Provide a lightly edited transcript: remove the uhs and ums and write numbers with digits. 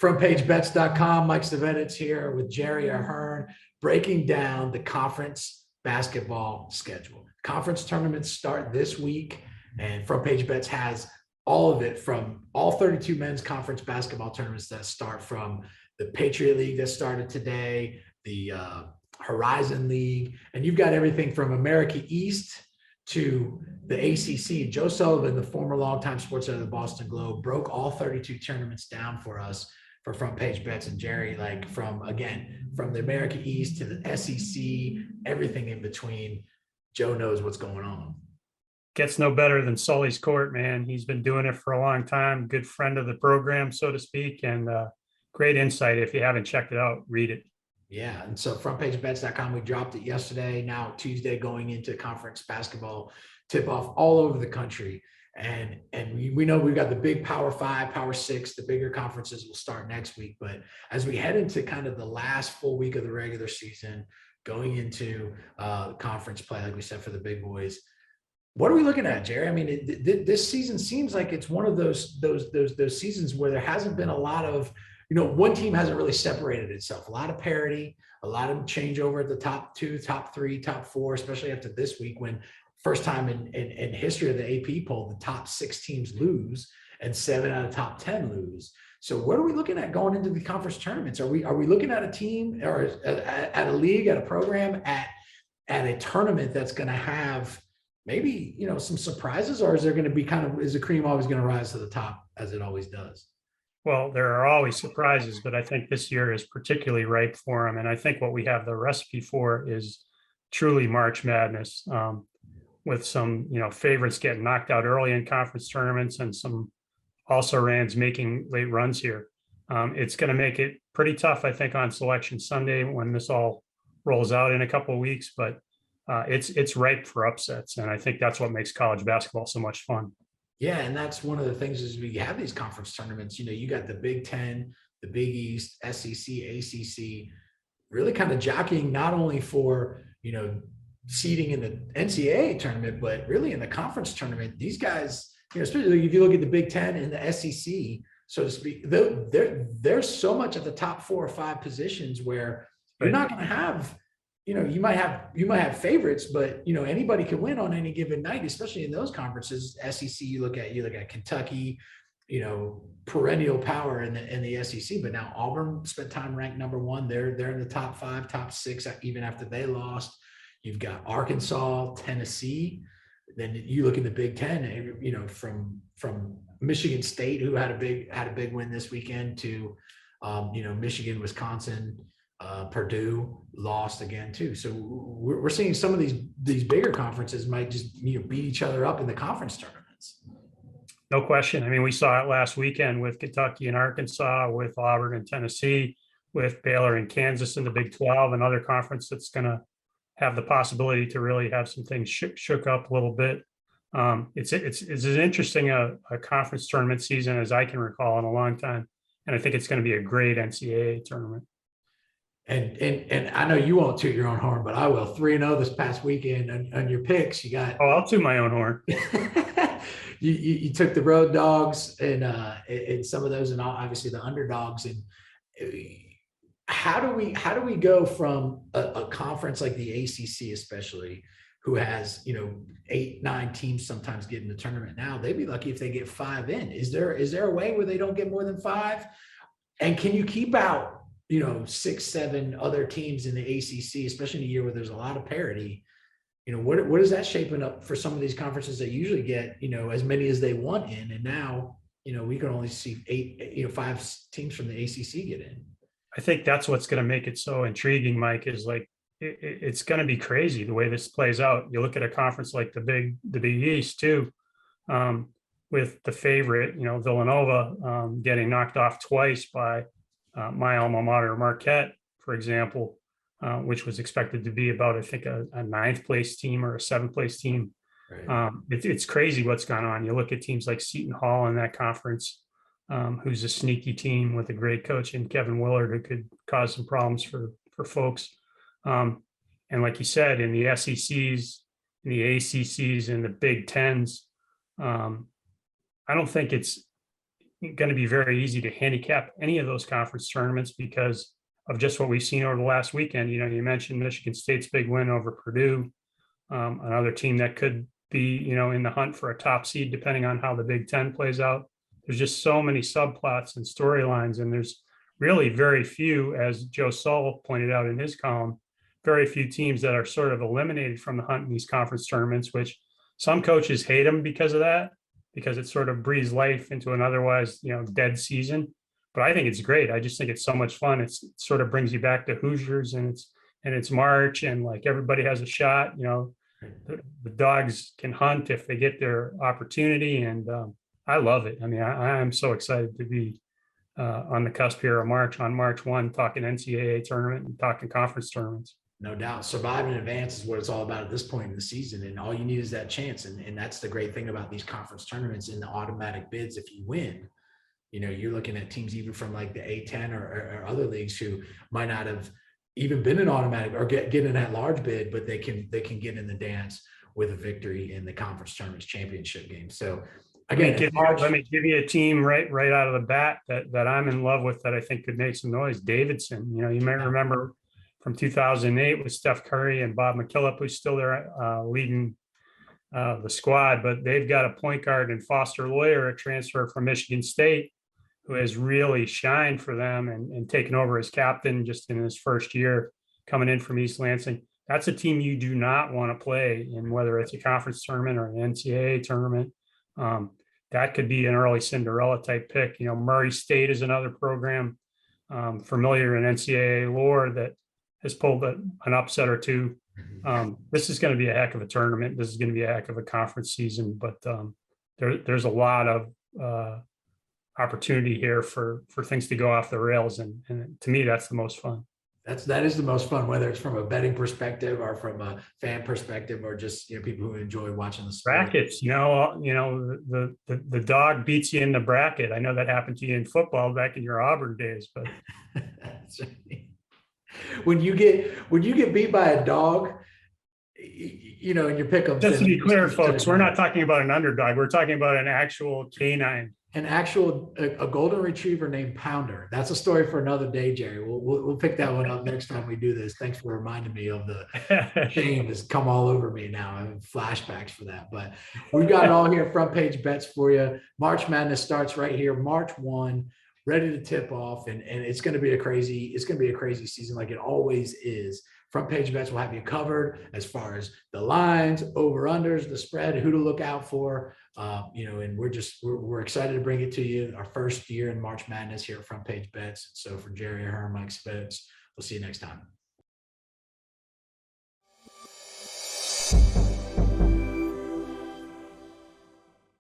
FrontPageBets.com. Mike Szvetitz here with Gerry, Ahern, breaking down the conference basketball schedule. Conference tournaments start this week, and FrontPageBets has all of it, from all 32 men's conference basketball tournaments that start from the Patriot League that started today, the Horizon League, and you've got everything from America East to the ACC. Joe Sullivan, the former longtime sports editor of the Boston Globe, broke all 32 tournaments down for us for Front Page Bets, and Gerry, like from the America East to the SEC, everything in between. Joe knows what's going on. Gets no better than Sully's Court, man. He's been doing it for a long time. Good friend of the program, so to speak, and great insight. If you haven't checked it out, read it. Yeah, and so frontpagebets.com, we dropped it yesterday. Now Tuesday, going into conference basketball tip-off all over the country. And we know we've got the big Power 5, Power 6, the bigger conferences will start next week. But as we head into kind of the last full week of the regular season, going into conference play, like we said, for the big boys, what are we looking at, Gerry? I mean, this season seems like it's one of those seasons where there hasn't been a lot of, one team hasn't really separated itself. A lot of parity, a lot of changeover at the top 2, top 3, top 4, especially after this week, when first time in history of the AP poll, the top 6 teams lose and 7 out of top 10 lose. So what are we looking at going into the conference tournaments? Are we looking at a team or at a league, at a program, at a tournament that's going to have maybe, some surprises, or is there going to be is the cream always going to rise to the top as it always does? Well, there are always surprises, but I think this year is particularly ripe for them. And I think what we have the recipe for is truly March Madness, with some, favorites getting knocked out early in conference tournaments and some also-rans making late runs here. It's going to make it pretty tough, I think, on Selection Sunday when this all rolls out in a couple of weeks, but it's ripe for upsets. And I think that's what makes college basketball so much fun. Yeah, and that's one of the things is we have these conference tournaments. You got the Big Ten, the Big East, SEC, ACC, really kind of jockeying not only for, seeding in the NCAA tournament, but really in the conference tournament. These guys, especially if you look at the Big Ten and the SEC, so to speak, there's so much at the top 4 or 5 positions where you're not going to have, you might have favorites, but anybody can win on any given night, especially in those conferences. SEC, you look at Kentucky, perennial power in the SEC, but now Auburn spent time ranked number 1. They're in the top 5, top 6, even after they lost. You've got Arkansas, Tennessee. Then you look at the Big Ten, from Michigan State, who had a big win this weekend, to Michigan, Wisconsin, Purdue lost again too. So we're seeing some of these bigger conferences might just beat each other up in the conference tournaments. No question. I mean, we saw it last weekend with Kentucky and Arkansas, with Auburn and Tennessee, with Baylor and Kansas in the Big 12, another conference that's going to have the possibility to really have some things shook up a little bit. It's as interesting a conference tournament season as I can recall in a long time. And I think it's going to be a great NCAA tournament. And I know you won't toot your own horn, but I will. 3-0 this past weekend on your picks. You got. Oh, I'll toot my own horn. you took the road dogs and some of those, and obviously the underdogs. And how do we go from a conference like the ACC, especially, who has 8, 9 teams sometimes get in the tournament now? They'd be lucky if they get 5 in. Is there a way where they don't get more than 5? And can you keep out 6, 7 other teams in the ACC, especially in a year where there's a lot of parity? What is that shaping up for some of these conferences that usually get as many as they want in, and now we can only see 5 teams from the ACC get in? I think that's what's going to make it so intriguing, Mike, is like it's going to be crazy the way this plays out. You look at a conference like the Big East too, with the favorite, Villanova, getting knocked off twice by my alma mater, Marquette, for example, which was expected to be about, I think, a 9th place team or a 7th place team. Right. It's crazy what's gone on. You look at teams like Seton Hall in that conference, who's a sneaky team with a great coach in Kevin Willard, who could cause some problems for folks. And like you said, in the SECs, in the ACCs, and the Big Tens, I don't think it's going to be very easy to handicap any of those conference tournaments because of just what we've seen over the last weekend. You know, you mentioned Michigan State's big win over Purdue, another team that could be, you know, in the hunt for a top seed, depending on how the Big Ten plays out. There's just so many subplots and storylines, and there's really very few, as Joe Sull pointed out in his column, very few teams that are sort of eliminated from the hunt in these conference tournaments, which some coaches hate them because of that, because it sort of breathes life into an otherwise, you know, dead season. But I think it's great. I just think it's so much fun. It sort of brings you back to Hoosiers and it's March, and like everybody has a shot. You know, the dogs can hunt if they get their opportunity, and I love it. I mean, I'm so excited to be on the cusp here of March, on March 1, talking NCAA tournament and talking conference tournaments. No doubt. Survive and advance is what it's all about at this point in the season. And all you need is that chance. And that's the great thing about these conference tournaments and the automatic bids. If you win, you know, you're looking at teams even from like the A10 or other leagues who might not have even been an automatic or get in that large bid, but they can get in the dance with a victory in the conference tournaments championship game. So again, let me give you a team right out of the bat that I'm in love with, that I think could make some noise. Davidson. You know, you may remember from 2008 with Steph Curry and Bob McKillop, who's still there leading the squad, but they've got a point guard in Foster Loyer, a transfer from Michigan State, who has really shined for them and taken over as captain just in his first year coming in from East Lansing. That's a team you do not want to play in, whether it's a conference tournament or an NCAA tournament. That could be an early Cinderella type pick. You know, Murray State is another program familiar in NCAA lore that has pulled an upset or two. This is going to be a heck of a tournament. This is going to be a heck of a conference season, but there's a lot of opportunity here for things to go off the rails. And to me, that's the most fun. That is the most fun, whether it's from a betting perspective or from a fan perspective, or just, you know, people who enjoy watching the sport. Brackets. You know, the dog beats you in the bracket. I know that happened to you in football back in your Auburn days, but when you get beat by a dog, you know, in your pickup. Just to be clear, folks, we're not talking about an underdog. We're talking about an actual canine. A golden retriever named Pounder. That's a story for another day, Gerry. We'll pick that one up next time we do this. Thanks for reminding me of the shame that's come all over me now. I have flashbacks for that, but we've got it all here. Front page bets for you. March Madness starts right here, March 1, ready to tip off, and it's going to be a crazy season, like it always is. Front Page Bets will have you covered as far as the lines, over-unders, the spread, who to look out for. You know, and we're excited to bring it to you. Our first year in March Madness here at Front Page Bets. So for Gerry, Ahern, Mike Szvetitz, we'll see you next time.